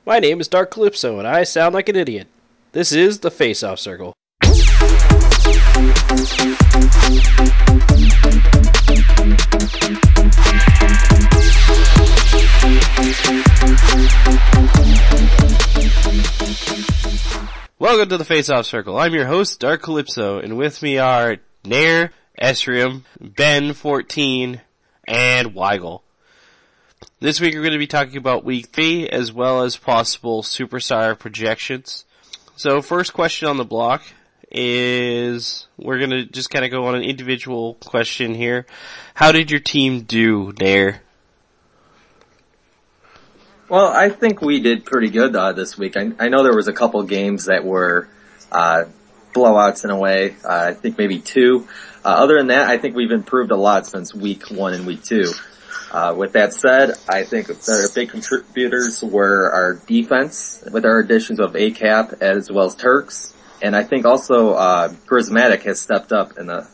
My name is Dark Calypso, and I sound like an idiot. This is the Face-Off Circle. Welcome to the Face-Off Circle. I'm your host, Dark Calypso, and with me are nayr, estraem, Benn, 14, and Weigel. This week we're going to be talking about Week 3, as well as possible superstar projections. So first question on the block is, we're going to just kind of go on an individual question here. How did your team do, nayr? Well, I think we did pretty good this week. I know there was a couple games that were blowouts in a way. I think maybe two. Other than that, I think we've improved a lot since Week 1 and Week 2. With that said, I think the big contributors were our defense, with our additions of ACAP as well as Turks. And I think also Charismatic has stepped up in the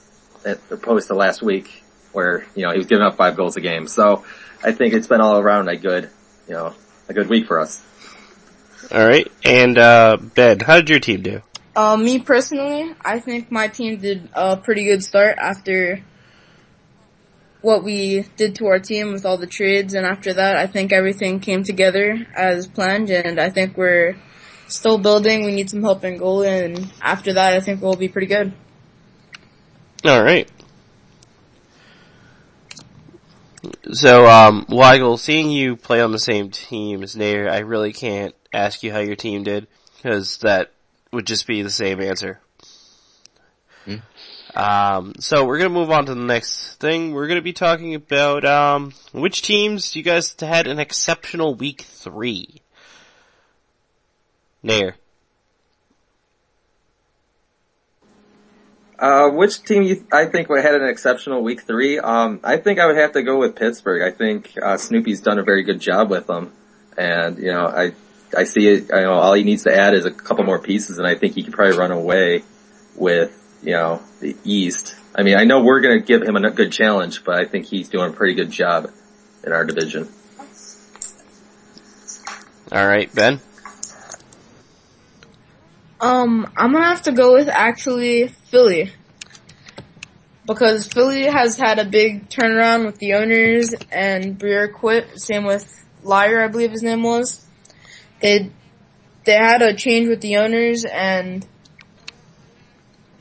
opposed to last week, where he was giving up 5 goals a game. So I think it's been all around a good week for us. All right, and Ben, how did your team do? Me personally, I think my team did a pretty good start after what we did to our team with all the trades, and after that, I think everything came together as planned, and I think we're still building. We need some help in goal, and after that, I think we'll be pretty good. All right. So, Weigel, seeing you play on the same team as nayr, I really can't ask you how your team did, because that would just be the same answer. So we're gonna move on to the next thing. We're gonna be talking about, which teams you guys had an exceptional Week 3. nayr. Which team I think had an exceptional Week 3? I think I would have to go with Pittsburgh. I think Snoopy's done a very good job with them, and I see it. All he needs to add is a couple more pieces, and I think he could probably run away with the East. I mean, I know we're going to give him a good challenge, but I think he's doing a pretty good job in our division. All right, Ben. I'm gonna have to go with actually Philly, because Philly has had a big turnaround with the owners, and Briere quit. Same with Nayr, I believe his name was. They had a change with the owners, and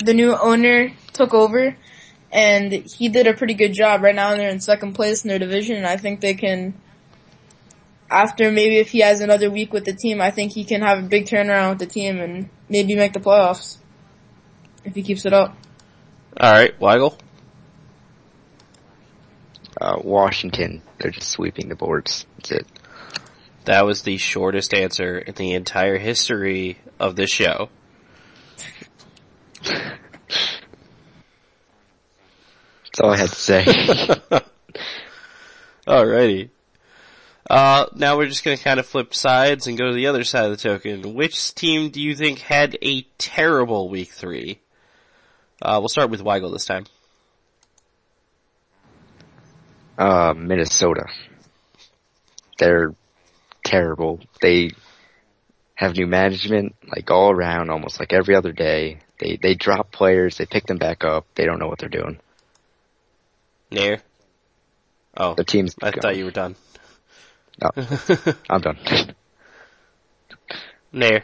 the new owner took over, and he did a pretty good job. Right now they're in second place in their division, and I think they can, after maybe if he has another week with the team, I think he can have a big turnaround with the team and maybe make the playoffs if he keeps it up. All right, Weigel. Washington. They're just sweeping the boards. That's it. That was the shortest answer in the entire history of this show. That's all I had to say. Alrighty. Now we're just gonna kind of flip sides and go to the other side of the token. Which team do you think had a terrible Week 3? We'll start with Weigel this time. Minnesota. They're terrible. They have new management, all around, almost like every other day. They drop players, they pick them back up, they don't know what they're doing. nayr? Oh, the team's I thought you were done. No, I'm done. nayr.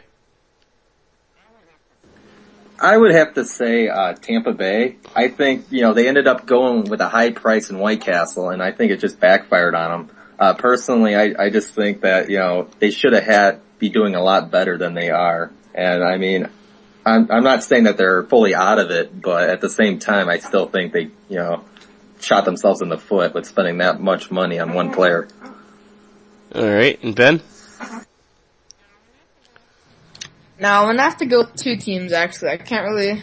I would have to say Tampa Bay. I think they ended up going with a high price in White Castle, and I think it just backfired on them. Personally, I just think that they should have be doing a lot better than they are. And I mean, I'm not saying that they're fully out of it, but at the same time, I still think they shot themselves in the foot with spending that much money on one player. All right, and Ben? Now, I'm gonna have to go with two teams, actually. I can't really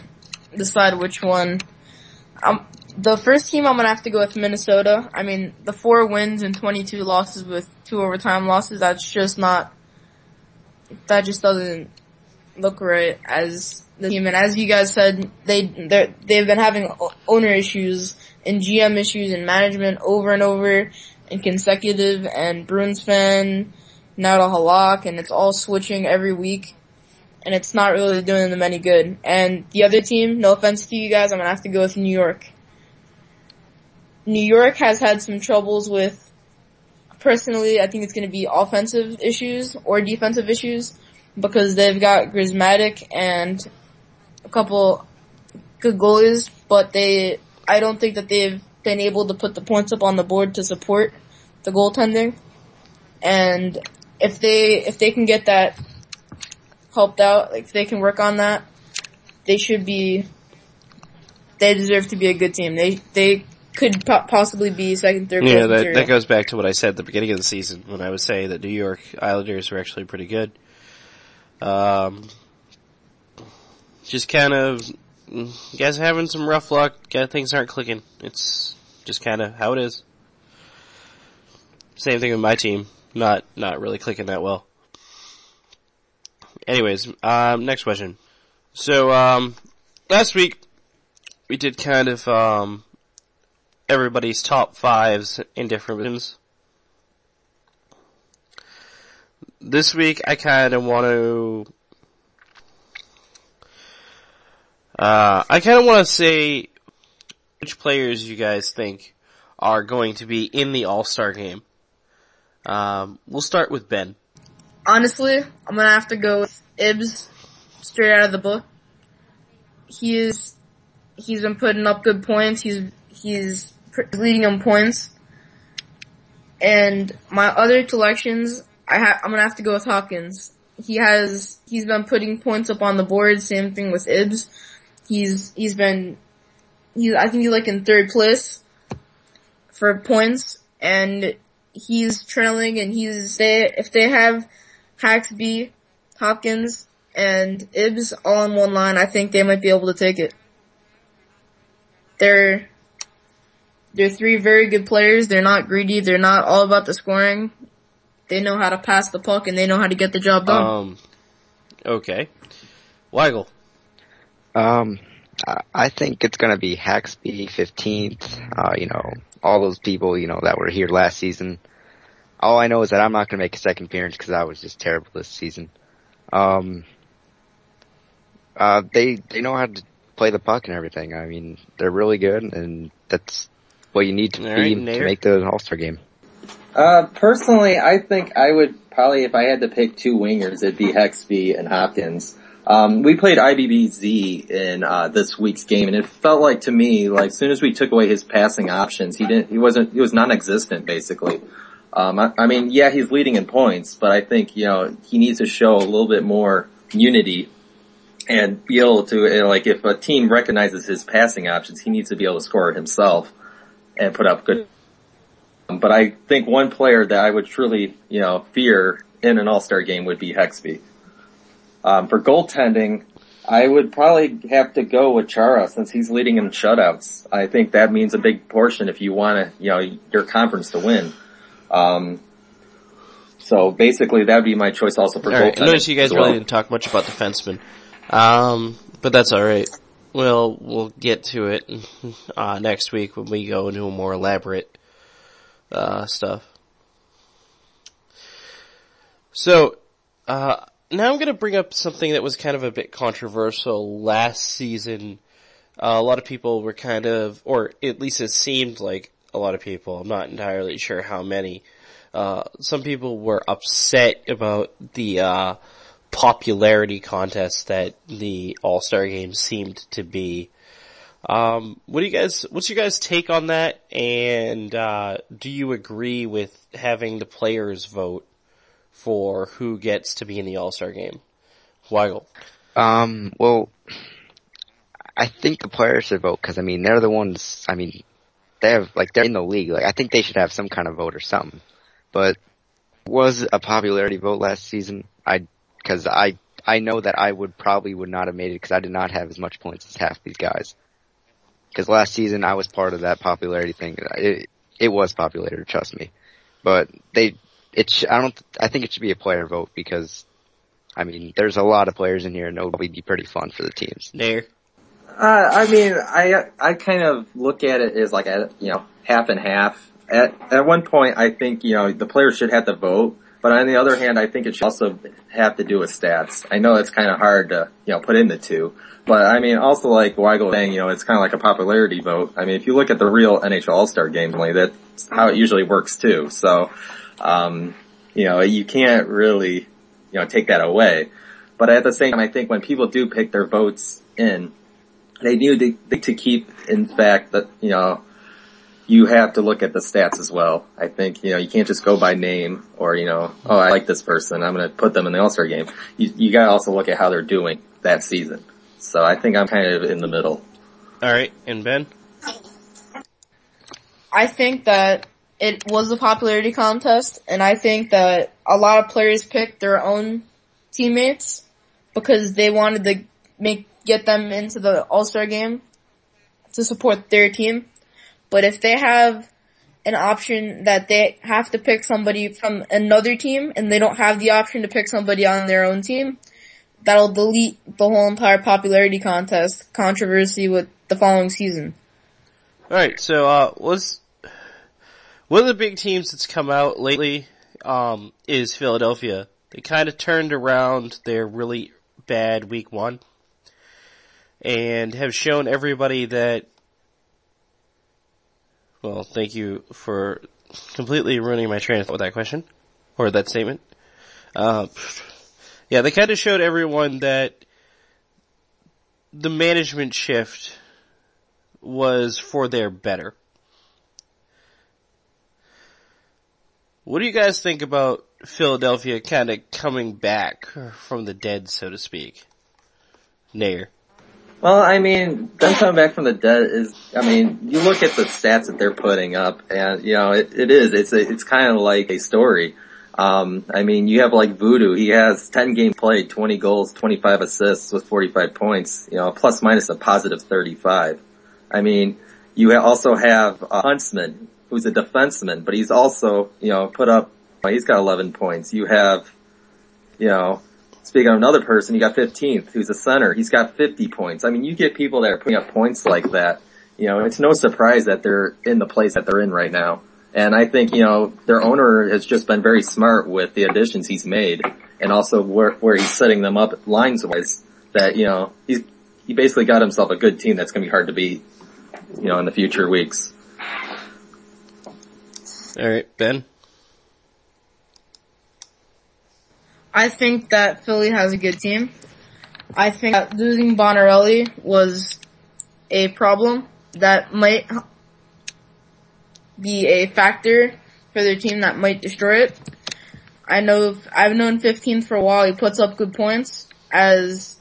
decide which one. The first team, I'm gonna have to go with Minnesota. I mean, the 4 wins and 22 losses with 2 overtime losses, that just doesn't look right as the team. And as you guys said, they've been having owner issues and GM issues and management over and over and consecutive, and Bruins fan not a halak, and it's all switching every week, and it's not really doing them any good. And the other team, no offense to you guys, I'm gonna have to go with New York. New York has had some troubles with, personally, I think it's gonna be offensive issues or defensive issues, because they've got Grismatic and a couple good goalies, but I don't think that they've been able to put the points up on the board to support the goaltending. And if they can get that helped out, like if they can work on that, they deserve to be a good team. They could possibly be second, third place material. That goes back to what I said at the beginning of the season when I was saying that New York Islanders were actually pretty good. Just kind of, you guys are having some rough luck. Things aren't clicking. It's just kind of how it is. Same thing with my team. Not really clicking that well. Anyways, next question. So, last week, we did kind of, everybody's top fives in different positions. This week, I kind of want to say which players you guys think are going to be in the All-Star game. We'll start with Ben. Honestly, I'm gonna have to go with Ibs, straight out of the book. He's been putting up good points. He's leading in points. And my other selections, I'm gonna have to go with Hawkins. He's been putting points up on the board. Same thing with Ibs. I think he's like in third place for points, and he's trailing, and if they have Haxby, Hopkins, and Ibs all in one line, I think they might be able to take it. They're three very good players. They're not greedy. They're not all about the scoring. They know how to pass the puck, and they know how to get the job done. Okay. Weigel. I think it's gonna be Haxby 15th, all those people, that were here last season. All I know is that I'm not gonna make a second appearance because I was just terrible this season. They know how to play the puck and everything. I mean, they're really good, and that's what you need to be to make the All-Star game. Personally, I think I would probably, if I had to pick two wingers, it'd be Hexby and Hopkins. We played IBBZ in, this week's game, and it felt like to me, like, as soon as we took away his passing options, he was non-existent, basically. I mean, yeah, he's leading in points, but I think, he needs to show a little bit more unity and be able to, like, if a team recognizes his passing options, he needs to be able to score himself and put up good. But I think one player that I would truly, fear in an All-Star game would be Hexby. For goaltending, I would probably have to go with Chara since he's leading in shutouts. I think that means a big portion if you want your conference to win. So basically that would be my choice also for goaltending. I noticed you guys really didn't talk much about defensemen. But that's alright. We'll get to it, next week when we go into a more elaborate, stuff. So, now I'm gonna bring up something that was kind of a bit controversial last season. A lot of people were kind of, or at least it seemed like a lot of people, I'm not entirely sure how many, some people were upset about the, popularity contest that the All-Star game seemed to be. What's your guys' take on that? And, do you agree with having the players vote for who gets to be in the All-Star game? Weigel. Well, I think the players should vote because, they're the ones, they're in the league. I think they should have some kind of vote or something. But was a popularity vote last season? Because I know that I would not have made it because I did not have as much points as half these guys. Because last season I was part of that popularity thing. It was popularity, trust me. But I think it should be a player vote because, there's a lot of players in here and it would be pretty fun for the teams. Nayr. I kind of look at it as like half and half. At one point, I think, the players should have to vote, But on the other hand, I think it should also have to do with stats. I know it's kind of hard to, put in the two. But I mean, also like Weigel was saying, it's kind of like a popularity vote. I mean, if you look at the real NHL All-Star games, that's how it usually works too. So, you can't really, take that away. But at the same time, I think when people do pick their votes in, they need to keep, in fact, that, you have to look at the stats as well. I think, you can't just go by name or, oh, I like this person, I'm going to put them in the All-Star game. You got to also look at how they're doing that season. So I think I'm kind of in the middle. All right, and Ben? I think that it was a popularity contest, and I think that a lot of players picked their own teammates because they wanted to get them into the All-Star game to support their team. But if they have an option that they have to pick somebody from another team and they don't have the option to pick somebody on their own team, that'll delete the whole entire popularity contest controversy with the following season. Alright, so, one of the big teams that's come out lately, is Philadelphia. They kind of turned around their really bad week one and have shown everybody that, well, thank you for completely ruining my train of thought with that question, or that statement. Yeah, they kind of showed everyone that the management shift was for their better. What do you guys think about Philadelphia kind of coming back from the dead, so to speak? Nayr. Well, I mean, them coming back from the dead you look at the stats that they're putting up and, it's kind of like a story. You have like Voodoo. He has 10 games played, 20 goals, 25 assists with 45 points, plus minus a positive 35. You also have Huntsman, who's a defenseman, but he's also, he's got 11 points. You have, speaking of another person, you got 15th, who's a center. He's got 50 points. You get people that are putting up points like that. It's no surprise that they're in the place that they're in right now. And I think, their owner has just been very smart with the additions he's made and also where he's setting them up lines-wise that, he basically got himself a good team that's going to be hard to beat, in the future weeks. All right, Ben? I think that Philly has a good team. I think that losing Bonarelli was a problem that might be a factor for their team that might destroy it. I've known 15th for a while. He puts up good points, as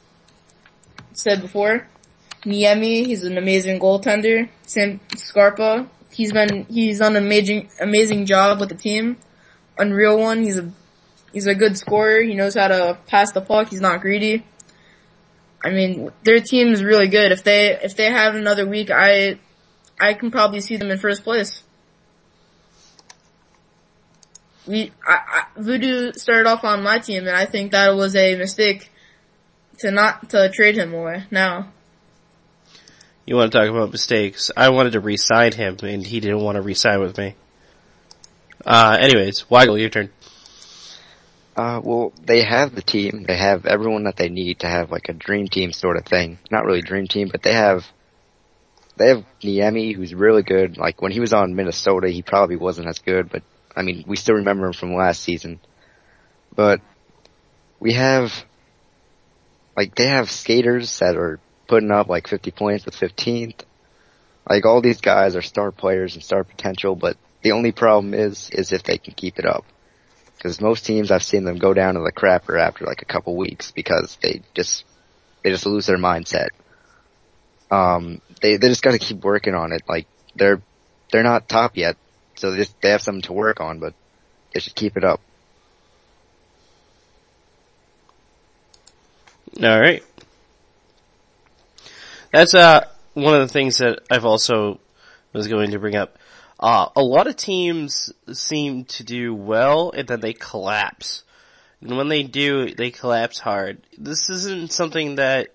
said before. Niemi, he's an amazing goaltender. Sam Scarpa, he's done an amazing job with the team. Unreal one. He's a good scorer. He knows how to pass the puck. He's not greedy. Their team is really good. If they have another week, I can probably see them in first place. Voodoo started off on my team, and I think that was a mistake to trade him away now. You want to talk about mistakes? I wanted to re-sign him, and he didn't want to re-sign with me. Anyways, Weigel, your turn. Well, they have the team. They have everyone that they need to have like a dream team sort of thing. Not really dream team, but they have Niemi, who's really good. Like when he was on Minnesota, he probably wasn't as good, but we still remember him from last season. But they have skaters that are putting up like 50 points with 15th. Like all these guys are star players and star potential, but the only problem is if they can keep it up. Because most teams, I've seen them go down to the crapper after like a couple weeks because they just lose their mindset. They just gotta keep working on it. Like they're not top yet, so they have something to work on, but they should keep it up. Alright. That's, one of the things that I've also was going to bring up. A lot of teams seem to do well and then they collapse. And when they do, they collapse hard. This isn't something that,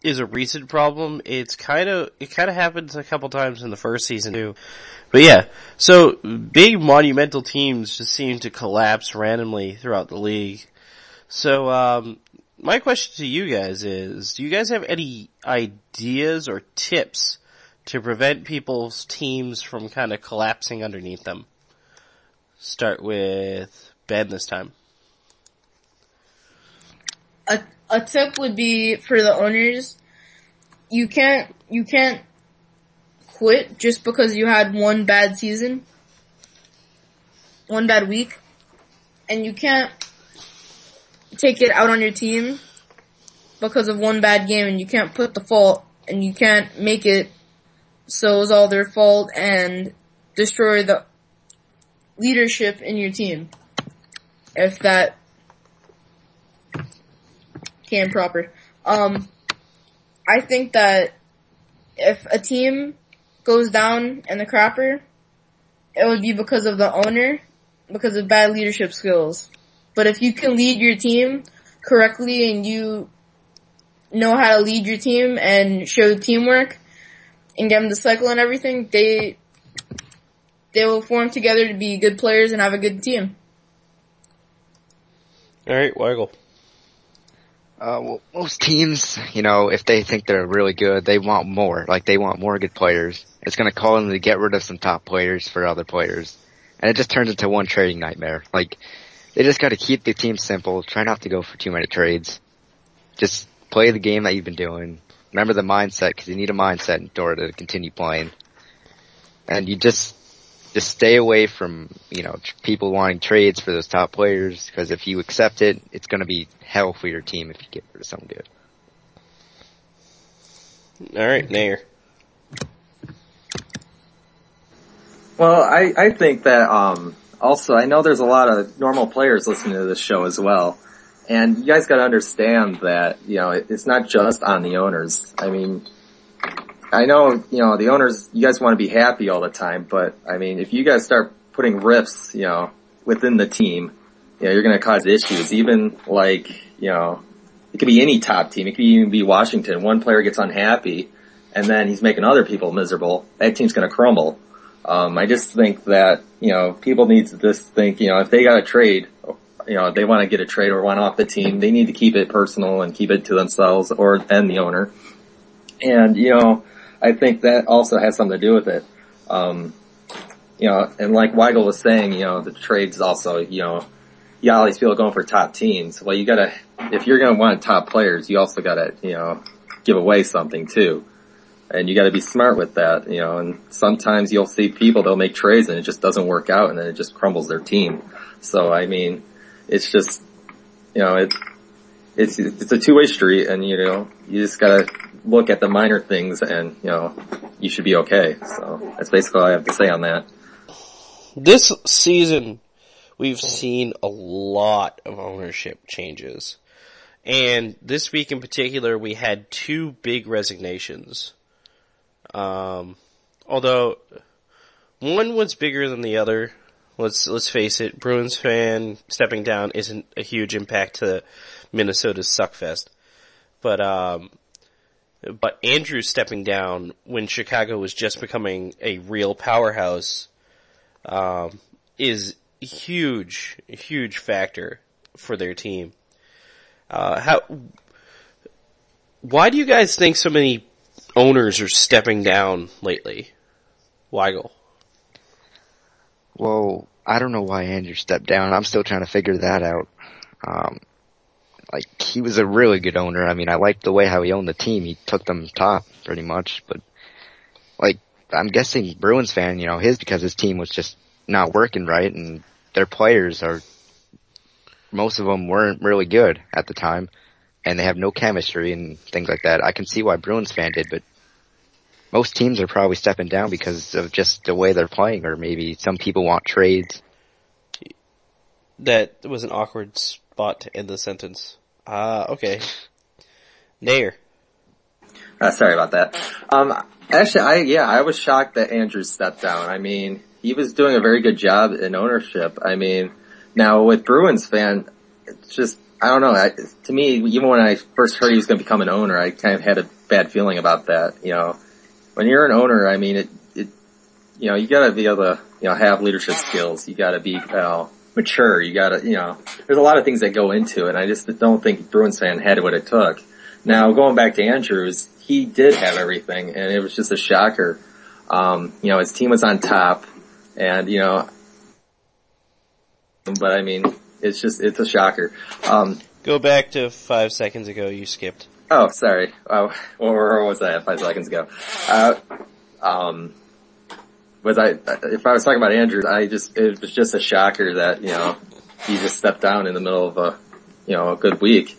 is a recent problem. It kind of happens a couple times in the first season too. But yeah, so big monumental teams just seem to collapse randomly throughout the league. So, my question to you guys is, do you guys have any ideas or tips to prevent people's teams from kind of collapsing underneath them? Start with Ben this time. A tip would be for the owners, you can't quit just because you had one bad season, one bad week, and you can't take it out on your team because of one bad game, and you can't put the fault, and you can't make it so it's all their fault and destroy the leadership in your team. If that came proper. I think that if a team goes down in the crapper, it would be because of the owner, because of bad leadership skills. But if you can lead your team correctly and you know how to lead your team and show teamwork and get them the cycle and everything, they will form together to be good players and have a good team. Alright, Weigel. Well, most teams, if they think they're really good, they want more. Like, they want more good players. It's going to call them to get rid of some top players for other players. And it just turns into one trading nightmare. Like, they just got to keep the team simple. Try not to go for too many trades. Just play the game that you've been doing. Remember the mindset, because you need a mindset in order to continue playing. And you just stay away from, people wanting trades for those top players, because if you accept it, it's going to be hell for your team if you get rid of someone good. Alright, Nayr. Well, I think that, also, I know there's a lot of normal players listening to this show as well. And you guys gotta understand that, it's not just on the owners. I mean, I know, the owners, you guys want to be happy all the time, but, I mean, if you guys start putting rifts, within the team, you're gonna cause issues. Even, like, it could be any top team. It could even be Washington. One player gets unhappy, and then he's making other people miserable. That team's gonna crumble. I just think that, people need to just think, if they got a trade, they want to get a trade or want off the team, they need to keep it personal and keep it to themselves and the owner. And, I think that also has something to do with it. And like Weigel was saying, the trades also, you got all these people going for top teams. Well, if you're gonna want top players, you also gotta, give away something too. And you gotta be smart with that, and sometimes you'll see people, they'll make trades and it just doesn't work out and then it just crumbles their team. So, I mean, it's just, it's a two-way street, and, you just gotta look at the minor things and, you should be okay. So that's basically all I have to say on that. This season, we've seen a lot of ownership changes. And this week in particular, we had two big resignations. Although one was bigger than the other. Let's face it, Bruins fan stepping down isn't a huge impact to Minnesota's suckfest. But Andrew stepping down when Chicago was just becoming a real powerhouse, is a huge factor for their team. Why do you guys think so many owners are stepping down lately? Weigel. Well, I don't know why Andrew stepped down. I'm still trying to figure that out. He was a really good owner. I mean, I liked the way how he owned the team. He took them top, pretty much. But, I'm guessing Bruins fan, because his team was just not working right, and their players most of them weren't really good at the time, and they have no chemistry and things like that. I can see why Bruins fan did, but most teams are probably stepping down because of just the way they're playing, or maybe some people want trades. That was an awkward spot to end the sentence. Okay. Nayr. Sorry about that. Actually, I was shocked that Andrew stepped down. I mean, he was doing a very good job in ownership. I mean, now with Bruins fan, it's just, I don't know. To me, even when I first heard he was going to become an owner, I kind of had a bad feeling about that. When you're an owner, I mean, you gotta be able to, have leadership skills. You gotta be, mature. You gotta, there's a lot of things that go into it. I just don't think Bruins fan had what it took. Now, going back to Andrews, he did have everything, and it was just a shocker. His team was on top, and, but I mean, it's a shocker. Go back to 5 seconds ago, you skipped. Oh, sorry. Where was I at 5 seconds ago? If I was talking about Andrews, it was just a shocker that, he just stepped down in the middle of a good week.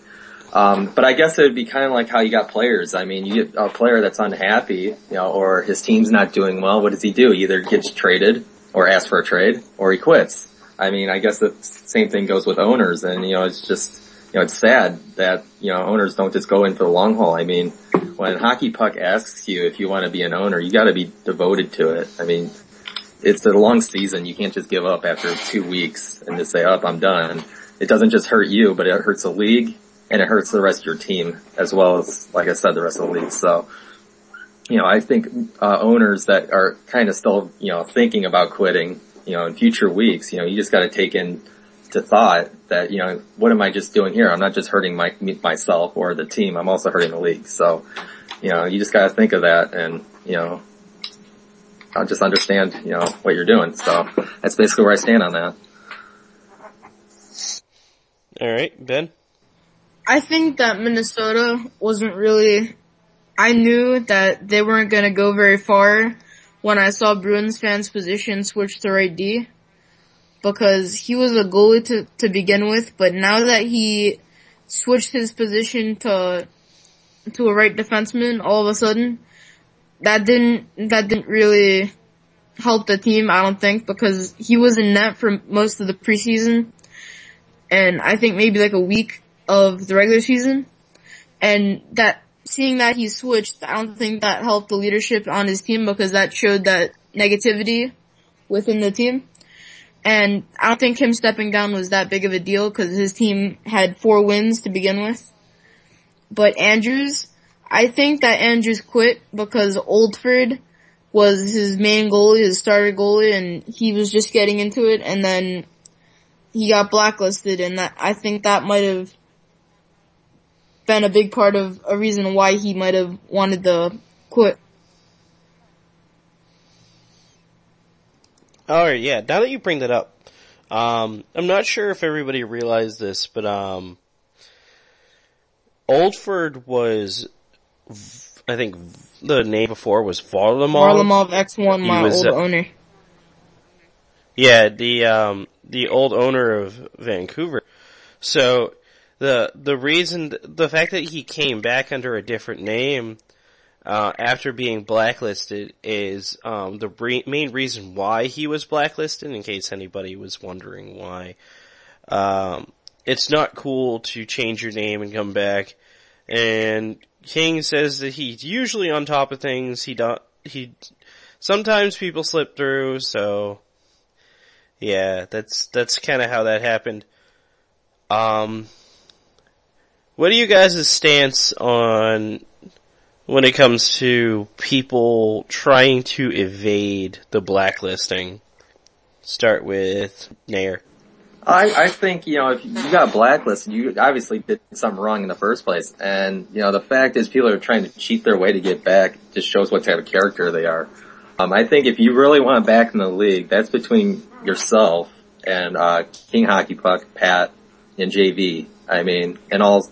But I guess it would be kind of like how you got players. I mean, you get a player that's unhappy, or his team's not doing well. What does he do? He either gets traded or asks for a trade, or he quits. I mean, I guess the same thing goes with owners, and, it's just, it's sad that, owners don't just go in for the long haul. I mean, when Hockey Puck asks you if you want to be an owner, you gotta be devoted to it. I mean, it's a long season. You can't just give up after 2 weeks and just say, I'm done. It doesn't just hurt you, but it hurts the league, and it hurts the rest of your team, as well as, like I said, the rest of the league. So, I think, owners that are kind of still, thinking about quitting, in future weeks, you just gotta take into thought that, what am I just doing here? I'm not just hurting myself or the team. I'm also hurting the league. So, you just gotta think of that and, I'll just understand, what you're doing. So that's basically where I stand on that. All right, Ben? I think that Minnesota wasn't really, I knew that they weren't going to go very far when I saw Bruins fans' position switch to right D, because he was a goalie to begin with, but now that he switched his position to a right defenseman all of a sudden, that didn't really help the team, I don't think, because he was in net for most of the preseason, and I think maybe like a week of the regular season, and seeing that he switched, I don't think that helped the leadership on his team, because that showed that negativity within the team. And I don't think him stepping down was that big of a deal, because his team had 4 wins to begin with. But Andrews, I think that Andrews quit because Oldford was his main goalie, his starter goalie, and he was just getting into it, and then he got blacklisted, and I think that might have been a big part of a reason why he might have wanted to quit. Alright, yeah, now that you bring that up, I'm not sure if everybody realized this, but, Oldford was, I think the name before was Varlamov. Varlamov X1, my old owner. Yeah, the old owner of Vancouver. So, the fact that he came back under a different name, after being blacklisted is, the main reason why he was blacklisted, in case anybody was wondering why. It's not cool to change your name and come back, and King says that he's usually on top of things. Sometimes people slip through, so, yeah, that's kinda how that happened. What are you guys' stance on when it comes to people trying to evade the blacklisting? Start with nayr. I think, if you got blacklisted, you obviously did something wrong in the first place. And, the fact is people are trying to cheat their way to get back just shows what type of character they are. I think if you really want back in the league, that's between yourself and, King Hockey Puck, Pat, and JV. I mean, and all,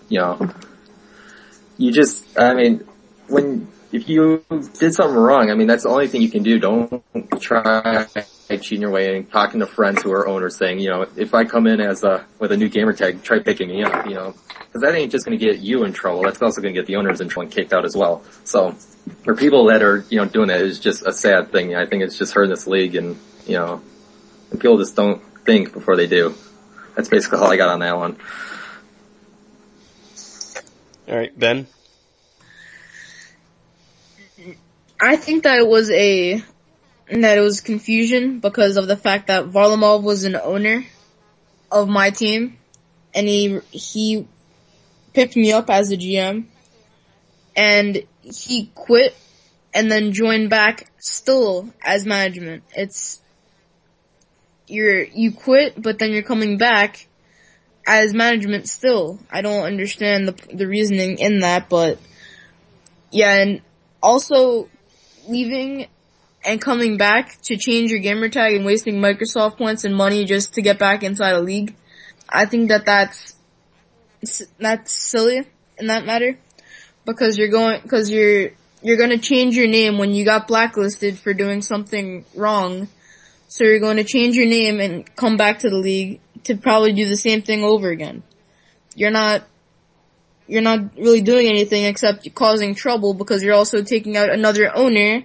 if you did something wrong, I mean, that's the only thing you can do. Don't try cheating your way in, talking to friends who are owners saying, if I come in with a new gamer tag, try picking me up, because that ain't just going to get you in trouble. That's also going to get the owners in trouble and kicked out as well. So, for people that are, doing that, it's just a sad thing. I think it's just hurting this league, and, and people just don't think before they do. That's basically all I got on that one. Alright, Ben? I think that it was confusion because of the fact that Varlamov was an owner of my team, and he picked me up as a GM, and he quit and then joined back still as management. You quit, but then you're coming back as management still. I don't understand the reasoning in that, but yeah, and also leaving and coming back to change your gamer tag and wasting Microsoft points and money just to get back inside a league. I think that's silly in that matter, because you're going to change your name when you got blacklisted for doing something wrong. So you're going to change your name and come back to the league to probably do the same thing over again. You're not really doing anything except causing trouble, because you're also taking out another owner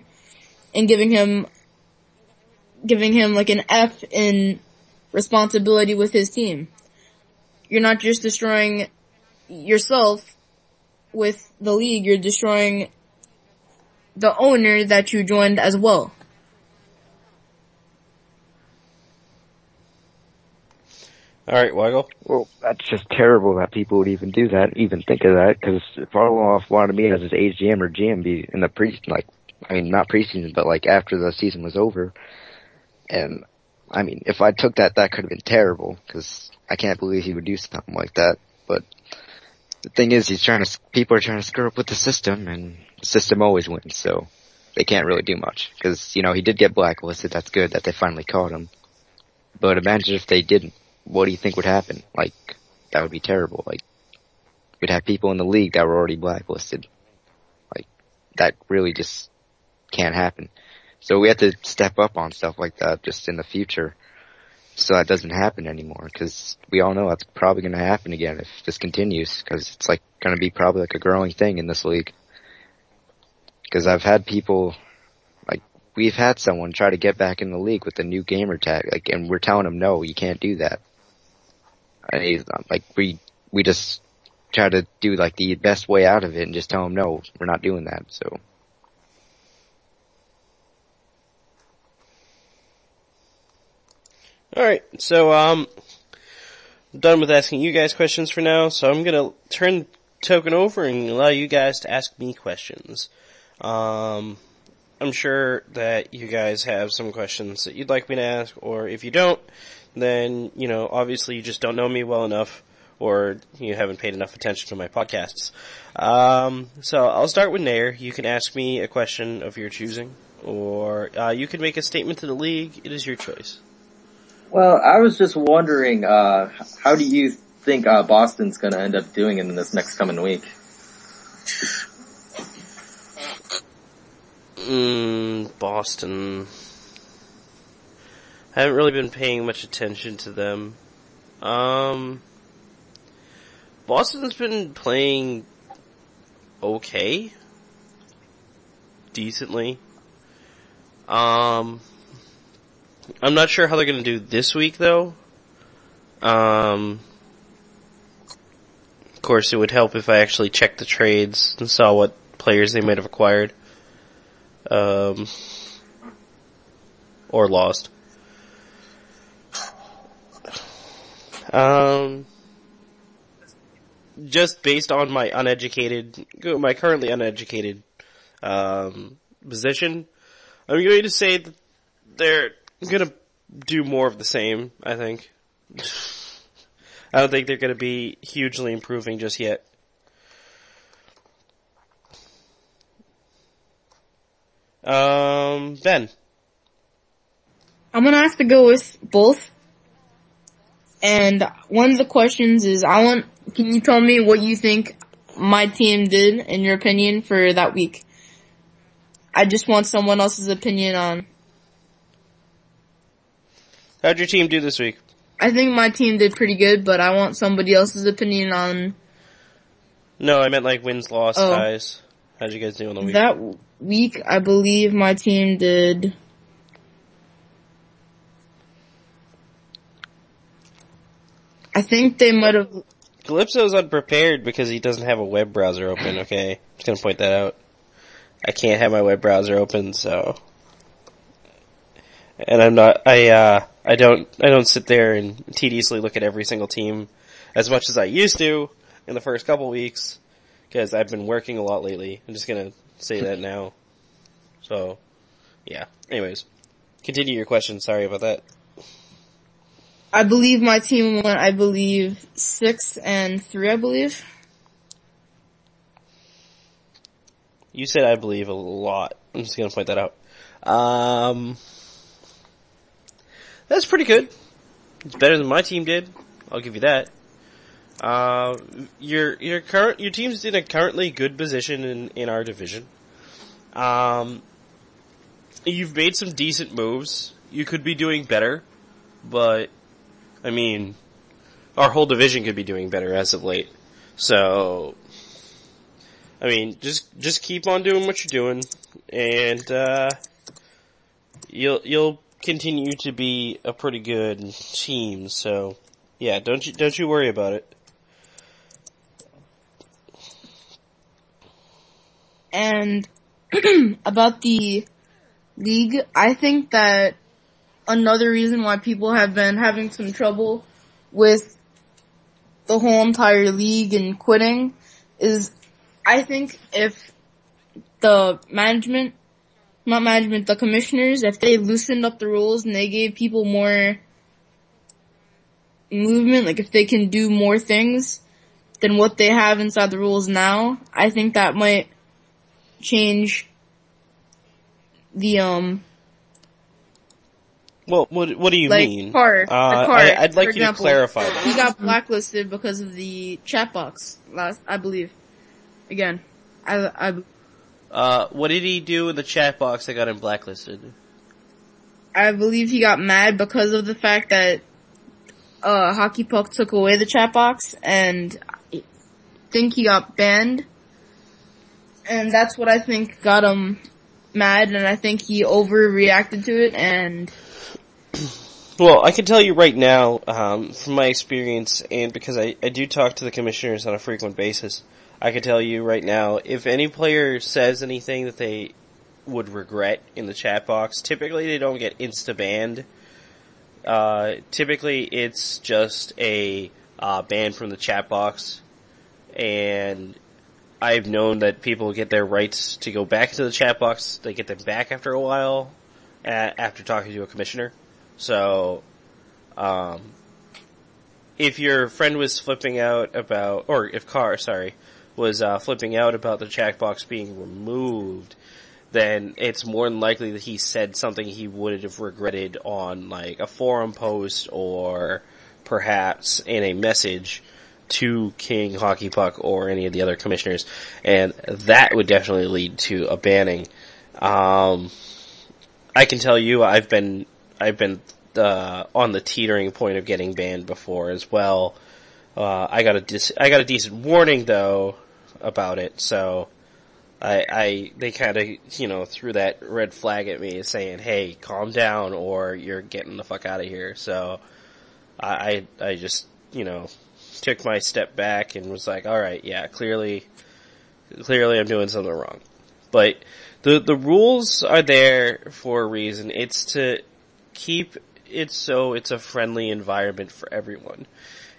and giving him like an F in responsibility with his team. You're not just destroying yourself with the league, you're destroying the owner that you joined as well. Alright, Weigel. Well, that's just terrible that people would even do that, even think of that, because Farloff wanted me as his AGM or GM in the not preseason, but like after the season was over. And, I mean, if I took that could have been terrible, because I can't believe he would do something like that. But the thing is, people are trying to screw up with the system, and the system always wins, so they can't really do much. Because, he did get blacklisted, that's good that they finally caught him. But imagine if they didn't. What do you think would happen? Like, that would be terrible. Like, we'd have people in the league that were already blacklisted. Like, that really just can't happen. So we have to step up on stuff like that just in the future, so that doesn't happen anymore, because we all know that's probably going to happen again if this continues, because it's like going to be probably like a growing thing in this league. Because I've had people, like, we've had someone try to get back in the league with a new gamer tag, like, and we're telling them, no, you can't do that. Like, we just try to do like the best way out of it and just tell them, no, we're not doing that, so. Alright, so, I'm done with asking you guys questions for now, so I'm gonna turn the token over and allow you guys to ask me questions. I'm sure that you guys have some questions that you'd like me to ask, or if you don't, then, obviously you just don't know me well enough, or you haven't paid enough attention to my podcasts. So I'll start with nayr. You can ask me a question of your choosing, or you can make a statement to the league. It is your choice. Well, I was just wondering, how do you think Boston's going to end up doing in this next coming week? Boston. I haven't really been paying much attention to them. Boston's been playing okay. Decently. I'm not sure how they're gonna do this week, though. Of course, it would help if I actually checked the trades and saw what players they might have acquired. Or lost. Just based on my currently uneducated, position, I'm going to say that they're gonna do more of the same, I think. I don't think they're gonna be hugely improving just yet. Ben. I'm gonna have to go with both. And one of the questions is, can you tell me what you think my team did, in your opinion, for that week? I just want someone else's opinion on. How'd your team do this week? I think my team did pretty good, but I want somebody else's opinion on. No, I meant like wins, loss, ties. How'd you guys do on the week? That week, I believe my team did. I think they might have. Calypso's unprepared because he doesn't have a web browser open, okay? Just gonna point that out. I can't have my web browser open, so. And I don't sit there and tediously look at every single team as much as I used to in the first couple weeks, because I've been working a lot lately. I'm just gonna say that now. So, yeah. Anyways, continue your question. Sorry about that. I believe my team went, 6-3, I believe. You said I believe a lot. I'm just gonna point that out. That's pretty good. It's better than my team did. I'll give you that. Your team's in a currently good position in our division. You've made some decent moves. You could be doing better, but I mean, our whole division could be doing better as of late. So, I mean, just keep on doing what you're doing, and you'll continue to be a pretty good team. So, yeah, don't you worry about it. And about the league, I think that another reason why people have been having some trouble with the whole entire league and quitting is, I think if the the commissioners, if they loosened up the rules and they gave people more movement, like if they can do more things than what they have inside the rules now, I think that might change the Well, what do you mean? I'd like you to clarify that. He got blacklisted because of the chat box I believe. Again, what did he do in the chat box that got him blacklisted? I believe he got mad because of the fact that Hockey Puck took away the chat box, and I think he got banned. And that's what I think got him mad, and I think he overreacted to it, and... Well, I can tell you right now, from my experience, and because I do talk to the commissioners on a frequent basis, I can tell you right now, if any player says anything that they would regret in the chat box, typically they don't get insta-banned. Typically it's just a ban from the chat box, and I've known that people get their rights to go back to the chat box. They get them back after a while, after talking to a commissioner. So, if your friend was flipping out about, or if Carr, was flipping out about the chat box being removed, then it's more than likely that he said something he would have regretted on, like, a forum post or perhaps in a message to King, Hockey Puck, or any of the other commissioners, and that would definitely lead to a banning. I can tell you, I've been on the teetering point of getting banned before as well. I got a decent warning though about it, so they kind of threw that red flag at me saying, "Hey, calm down, or you're getting the fuck out of here." So I just took my step back and was like, all right, yeah, clearly I'm doing something wrong. But the rules are there for a reason. It's to keep it so it's a friendly environment for everyone.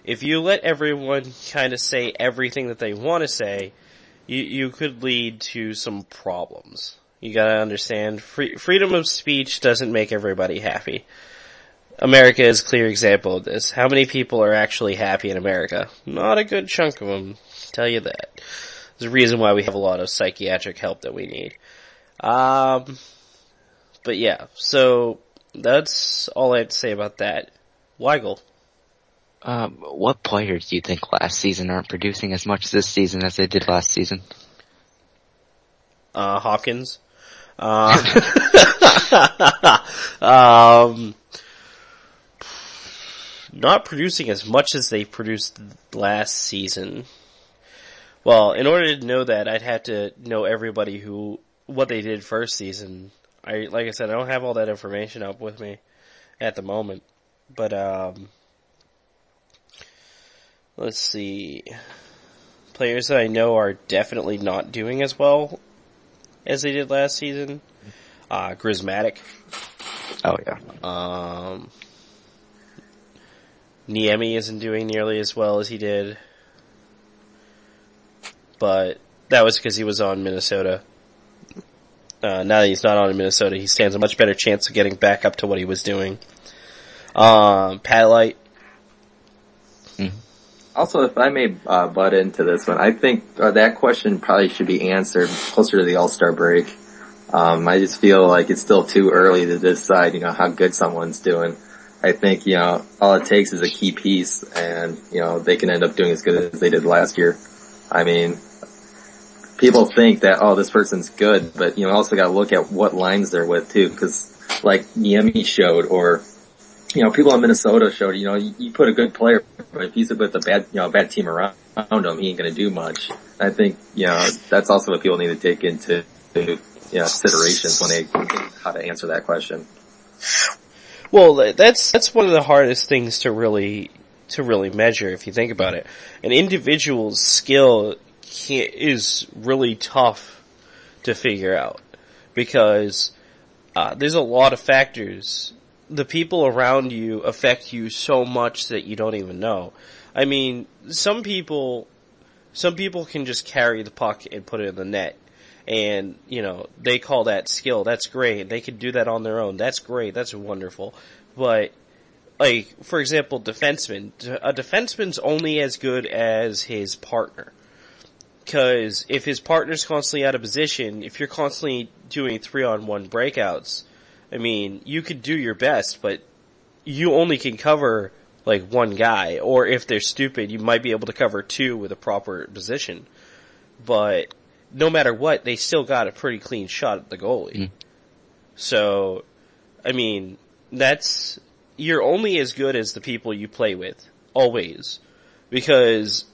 If you let everyone kind of say everything that they want to say, you could lead to some problems. You gotta understand, freedom of speech doesn't make everybody happy. America is a clear example of this. How many people are actually happy in America? Not a good chunk of them, tell you that. There's a reason why we have a lot of psychiatric help that we need. But yeah, so that's all I have to say about that. Weigel. What players do you think last season aren't producing as much this season as they did last season? Hopkins. Not producing as much as they produced last season. Well, in order to know that, I'd have to know everybody what they did first season. Like I said, I don't have all that information up with me at the moment. But, let's see. Players that I know are definitely not doing as well as they did last season. Grismatic. Oh, yeah. Niemi isn't doing nearly as well as he did. But that was because he was on Minnesota. Now that he's not on in Minnesota, he stands a much better chance of getting back up to what he was doing. Patlight. Also, if I may butt into this one, I think that question probably should be answered closer to the All-Star break. I just feel like it's still too early to decide, how good someone's doing. I think, all it takes is a key piece and, they can end up doing as good as they did last year. I mean, people think that, this person's good, but, also gotta look at what lines they're with too, because like Niemi showed, or, people in Minnesota showed, you put a good player, but if he's with a bad team around him, he ain't gonna do much. I think, that's also what people need to take into, considerations when they think how to answer that question. Well, that's one of the hardest things to really measure if you think about it. An individual's skill is really tough to figure out because there's a lot of factors. The people around you affect you so much that you don't even know. I mean, some people can just carry the puck and put it in the net. And, they call that skill. That's great. They can do that on their own. That's great. That's wonderful. But, like, for example, defenseman. A defenseman's only as good as his partner. Because if his partner's constantly out of position, if you're constantly doing 3-on-1 breakouts, I mean, you could do your best, but you only can cover, like, one guy. Or if they're stupid, you might be able to cover two with a proper position. But no matter what, they still got a pretty clean shot at the goalie. So, I mean, you're only as good as the people you play with. Always. Because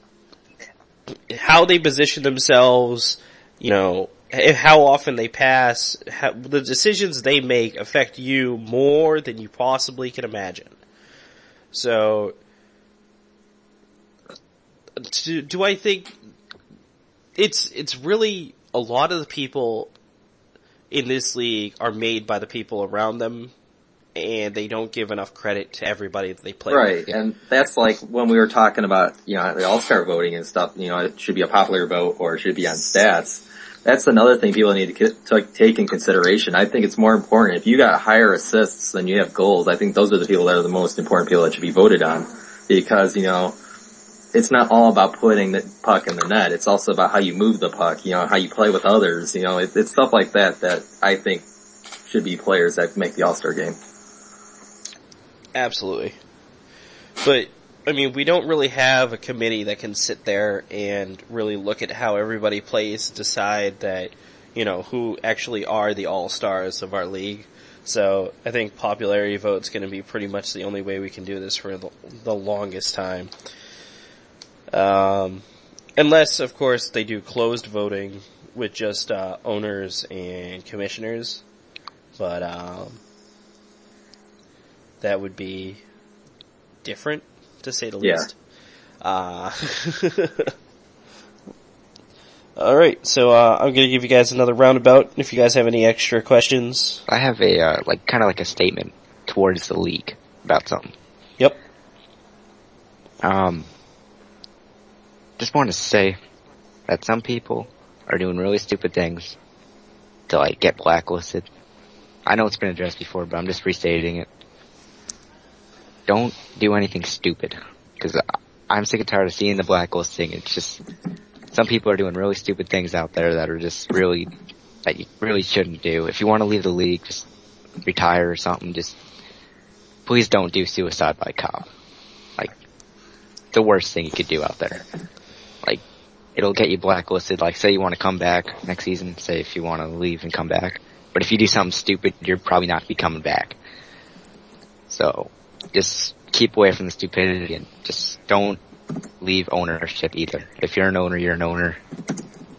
how they position themselves, how often they pass, the decisions they make affect you more than you possibly can imagine. So, do I think it's really a lot of the people in this league are made by the people around them, and they don't give enough credit to everybody that they play with. Right, and that's like when we were talking about, the All-Star voting and stuff, it should be a popular vote or it should be on stats. That's another thing people need to take in consideration. I think it's more important. If you got higher assists than you have goals, I think those are the people that are the most important people that should be voted on. Because, it's not all about putting the puck in the net. It's also about how you move the puck, how you play with others. It's stuff like that I think should be players that make the All-Star game. Absolutely. But, I mean, we don't really have a committee that can sit there and really look at how everybody plays, decide that, who actually are the all-stars of our league. So, I think popularity vote's gonna be pretty much the only way we can do this for the longest time. Unless, of course, they do closed voting with just, owners and commissioners. But, that would be different, to say the least. Alright, so, I'm gonna give you guys another roundabout if you guys have any extra questions. I have a, kind of like a statement towards the league about something. Yep. Just wanted to say that some people are doing really stupid things to, get blacklisted. I know it's been addressed before, but I'm just restating it. Don't do anything stupid. Because I'm sick and tired of seeing the blacklisting. It's just, some people are doing really stupid things out there that are just really, that you really shouldn't do. If you want to leave the league, just retire or something. Just, please don't do suicide by cop. The worst thing you could do out there. It'll get you blacklisted. Say you want to come back next season, say if you want to leave and come back. But if you do something stupid, you're probably not going to be coming back. So, just keep away from the stupidity and just don't leave ownership either. If you're an owner, you're an owner.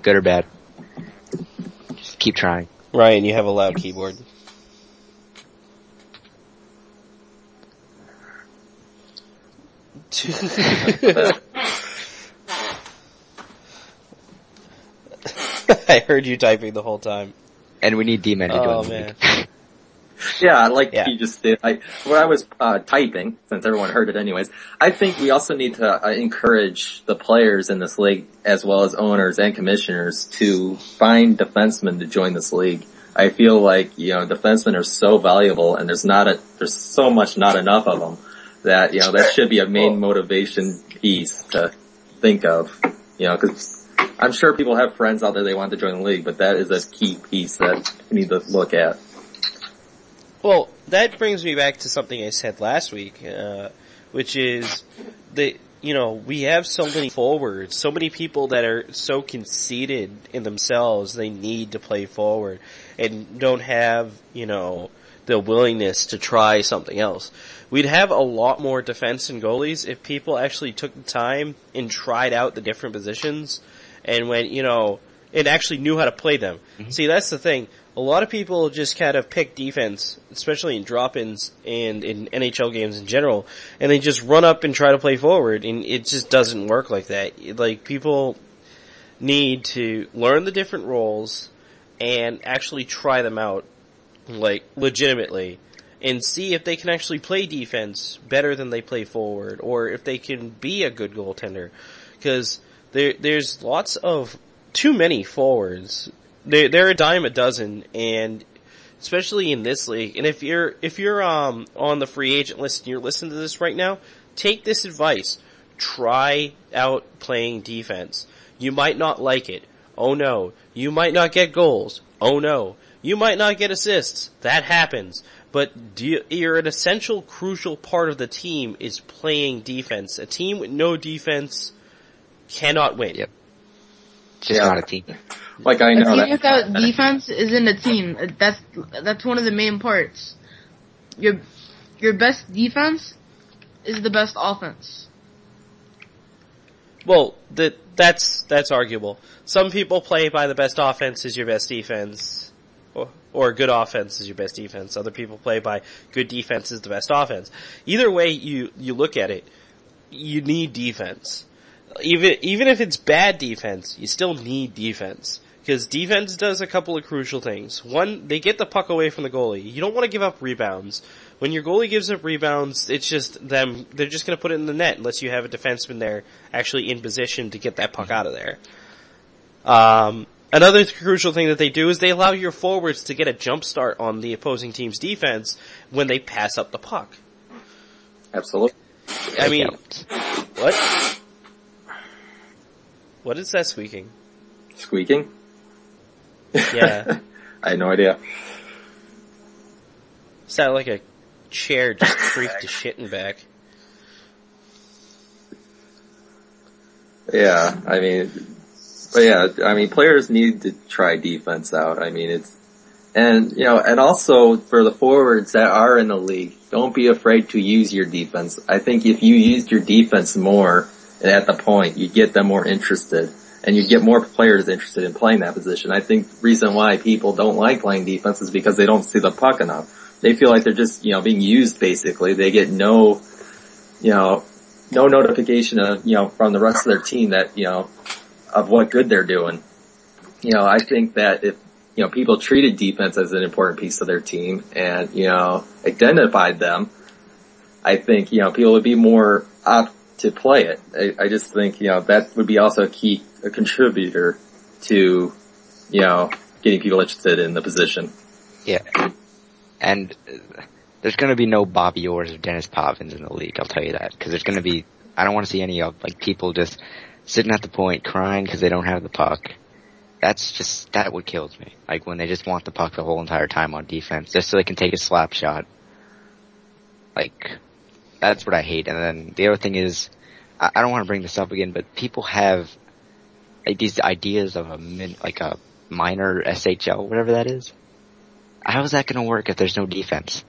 Good or bad. Just keep trying. Ryan, you have a loud keyboard. I heard you typing the whole time. And we need D-Men to join the man. league. Yeah, like Yeah. you just did. When I was typing, since everyone heard it anyways, I think we also need to encourage the players in this league, as well as owners and commissioners, to find defensemen to join this league. I feel like, defensemen are so valuable, and there's so much not enough of them, that, that should be a main motivation piece to think of, cause I'm sure people have friends out there they want to join the league, but that is a key piece that we need to look at. Well, that brings me back to something I said last week, which is that, we have so many forwards, so many people that are so conceited in themselves they need to play forward and don't have, the willingness to try something else. We'd have a lot more defense and goalies if people actually took the time and tried out the different positions and went, and actually knew how to play them. Mm-hmm. See, that's the thing. A lot of people just kind of pick defense, especially in drop-ins and in NHL games in general, and they just run up and try to play forward, and it just doesn't work like that. Like, people need to learn the different roles and actually try them out, like, legitimately, and see if they can actually play defense better than they play forward, or if they can be a good goaltender. Because there's lots of too many forwards. They're a dime a dozen, and especially in this league. And if you're on the free agent list and you're listening to this right now, take this advice. Try out playing defense. You might not like it. Oh no. You might not get goals. Oh no. You might not get assists. That happens. But you're an essential, crucial part of the team is playing defense. A team with no defense cannot win. Yep. Just not a team. Like I know a team that without defense isn't a team. That's one of the main parts. Your best defense is the best offense. Well, that's arguable. Some people play by the best offense is your best defense, or good offense is your best defense. Other people play by good defense is the best offense. Either way you look at it, you need defense. Even if it's bad defense, you still need defense. Because defense does a couple of crucial things. One, they get the puck away from the goalie. You don't want to give up rebounds. When your goalie gives up rebounds, it's just them, they're just going to put it in the net unless you have a defenseman there actually in position to get that puck out of there. Another crucial thing that they do is they allow your forwards to get a jump start on the opposing team's defense when they pass up the puck. Absolutely. I mean, what? What is that squeaking? Squeaking? Yeah. I had no idea. Sounded like a chair just creaked to shitting back. Yeah, players need to try defense out. And also for the forwards that are in the league, don't be afraid to use your defense. I think if you used your defense more at the point, you get them more interested. And you get more players interested in playing that position. I think the reason why people don't like playing defense is because they don't see the puck enough. They feel like they're just, being used basically. They get no notification of, from the rest of their team that, of what good they're doing. I think that if, people treated defense as an important piece of their team and, identified them, I think, people would be more apt to play it. I just think, that would be also a contributor to, getting people interested in the position. Yeah. And there's going to be no Bobby Orrs or Dennis Potvins in the league, I'll tell you that. Because there's going to be, I don't want to see any of, people just sitting at the point crying because they don't have the puck. That what kills me. When they just want the puck the whole entire time on defense, just so they can take a slap shot. That's what I hate. And then the other thing is, I don't want to bring this up again, but people have these ideas of a minor SHL, whatever that is. How is that going to work if there's no defense?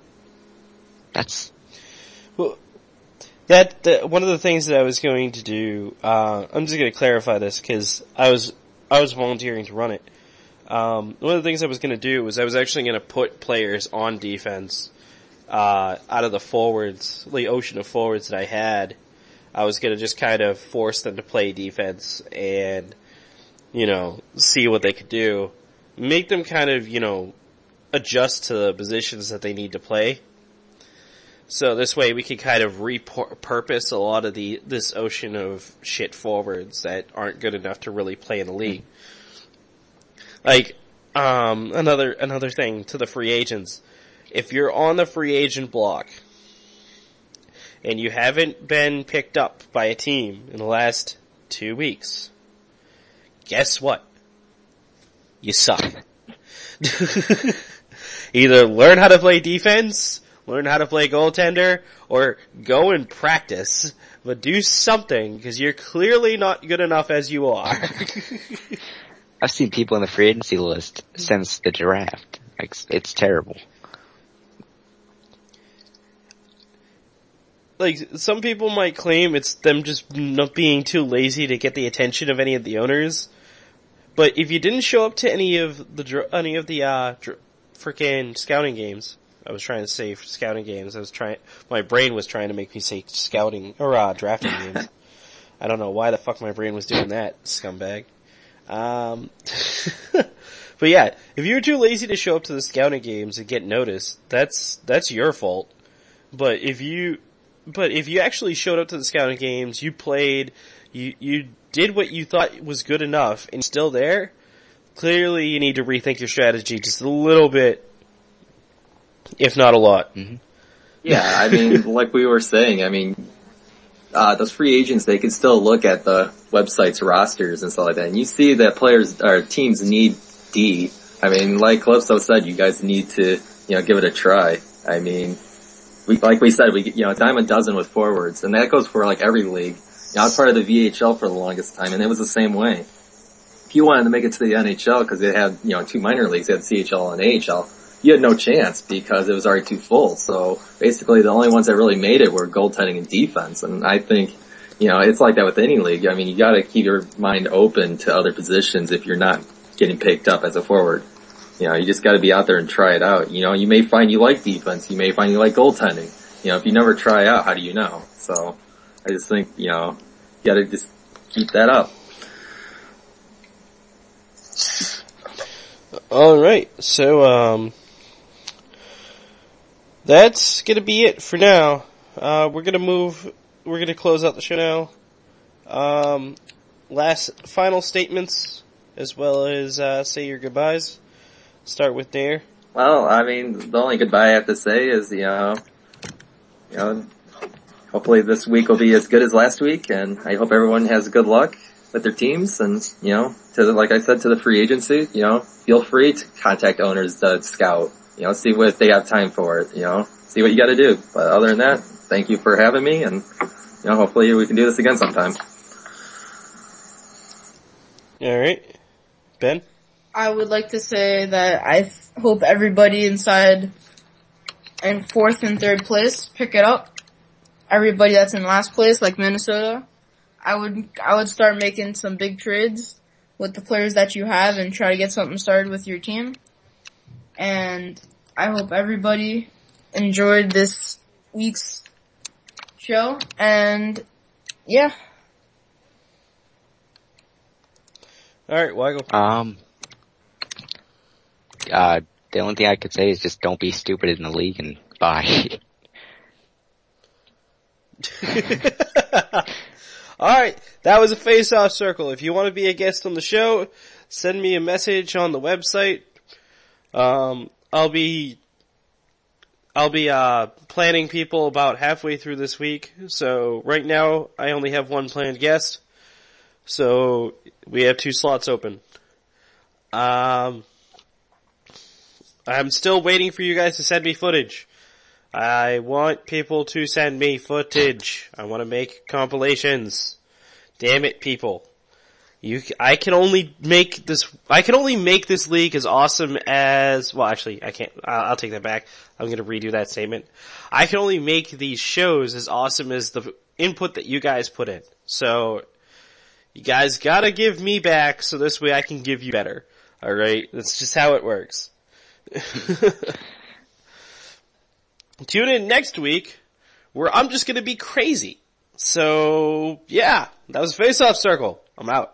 Well, one of the things that I was going to do, I'm just going to clarify this because I was volunteering to run it. One of the things I was going to do was I was actually going to put players on defense out of the forwards, the ocean of forwards that I had. I was going to just kind of force them to play defense and, see what they could do. Make them kind of, adjust to the positions that they need to play. So this way we can kind of repurpose a lot of this ocean of shit forwards that aren't good enough to really play in the league. Like, another thing to the free agents. If you're on the free agent block and you haven't been picked up by a team in the last 2 weeks, guess what? You suck. Either learn how to play defense, learn how to play goaltender, or go and practice. But do something, because you're clearly not good enough as you are. I've seen people in the free agency list since the draft. Like, it's terrible. Like, some people might claim it's them just not being too lazy to get the attention of any of the owners. But if you didn't show up to any of the freaking scouting games, I was trying to say scouting games. My brain was trying to make me say scouting or drafting games. I don't know why the fuck my brain was doing that, scumbag. But yeah, if you were too lazy to show up to the scouting games and get noticed, that's your fault. But if you actually showed up to the scouting games, you played, you did what you thought was good enough, and still there, clearly you need to rethink your strategy just a little bit, if not a lot. Mm-hmm. Yeah, I mean, like we were saying, I mean, those free agents, they can still look at the website's rosters and stuff like that, and you see that players or teams need D. I mean, like Calypso said, you guys need to, give it a try. I mean, like we said, a dime a dozen with forwards, and that goes for like every league. I was part of the VHL for the longest time, and it was the same way. If you wanted to make it to the NHL, because they had, 2 minor leagues, they had CHL and AHL, you had no chance because it was already too full. So basically the only ones that really made it were goaltending and defense. And I think, it's like that with any league. I mean, you gotta keep your mind open to other positions if you're not getting picked up as a forward. You just gotta be out there and try it out. You may find you like defense, you may find you like goaltending. If you never try out, how do you know? So I just think, you gotta just keep that up. Alright, so, that's gonna be it for now. We're gonna close out the show now. Final statements, as well as, say your goodbyes. Start with nayr. Well, I mean, the only goodbye I have to say is, hopefully this week will be as good as last week, and I hope everyone has good luck with their teams, and, like I said, to the free agency, feel free to contact owners to scout, see what they have time for it, see what you gotta do. But other than that, thank you for having me, and, hopefully we can do this again sometime. Alright. Ben? I would like to say that I hope everybody inside in 4th and 3rd place pick it up. Everybody that's in last place, like Minnesota, I would start making some big trades with the players that you have and try to get something started with your team. And I hope everybody enjoyed this week's show. And yeah. Alright, Weigel. The only thing I could say is just don't be stupid in the league and bye. Alright, that was a face-off circle. If you want to be a guest on the show, send me a message on the website. I'll be planning people about halfway through this week. So right now I only have one planned guest. So we have 2 slots open. I'm still waiting for you guys to send me footage. I want people to send me footage. I want to make compilations. Damn it, people. I can only make this league as awesome as, well actually, I can't, I'll take that back. I'm gonna redo that statement. I can only make these shows as awesome as the input that you guys put in. So, you guys gotta give me back so this way I can give you better. Alright? That's just how it works. Tune in next week where I'm just gonna be crazy. So, yeah, that was Face Off Circle. I'm out.